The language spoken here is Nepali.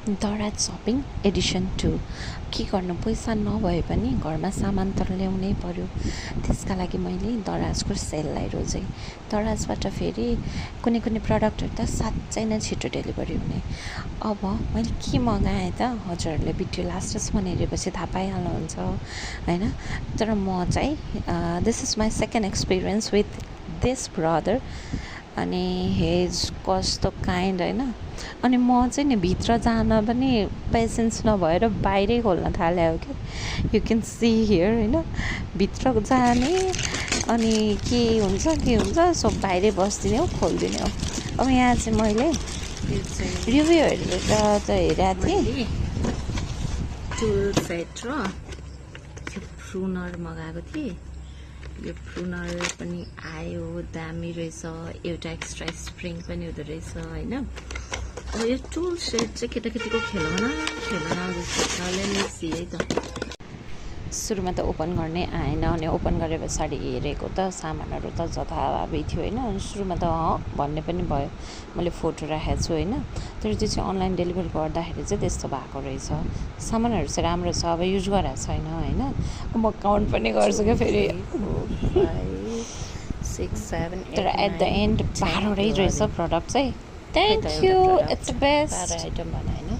दराज सपिङ एडिसन 2 के गर्नु पैसा नभए पनि घरमा सामान त ल्याउनै पर्यो त्यसका लागि मैले दराजको सेललाई रोजेँ दराजबाट फेरि कुनै प्रडक्टहरू त साँच्चै नै छिटो डेलिभरी हुने अब मैले के मगाएँ त हजुरहरूले भिडियो लास्टसम्म हेरेपछि थाहा पाइहाल्नुहुन्छ हैन तर म चाहिँ this is my second experience with this brother अनि हेज कस्तो काइन्ड हैन अनि म चाहिँ नि भित्र जान पनि पेसेन्स नभएर बाहिरै खोल्न थाले हो कि यु क्यान सी हियर हैन भित्र जाने अनि के हुन्छ सो बाहिरै बस्दिने हो खोल्दिने हो अब यहाँ चाहिँ मैले रिभ्यू हेरेर त हेरेको थिएँ टुल सेट र प्रुनर मगाएको थिएँ यो प्रुनर पनि आयो दामी रहेछ एउटा एक्स्ट्रा स्प्रिङ पनि हुँदो रहेछ हैन अब यो टुल सेट चाहिँ केटाकेटीको खेलौना जस्तो छ लेट्स सी है त सुरुमा त ओपन गर्ने आएन अनि ओपन गरे पछाडि हेरेको त सामानहरू त जथाभावी थियो हैन अनि सुरुमा त भन्ने पनि भयो मैले फोटो राखेको छु हैन तर त्यो चाहिँ अनलाइन डेलिभरी गर्दाखेरि चाहिँ त्यस्तो भएको रहेछ सामानहरू चाहिँ राम्रो छ अब युज गरेको छैन हैन म काउन्ट पनि गर्छु क्या फेरि 5 6 7 तर एट द एन्ड 12 रहेछ प्रडक्ट चाहिँ thank you it's best 12 item भने हैन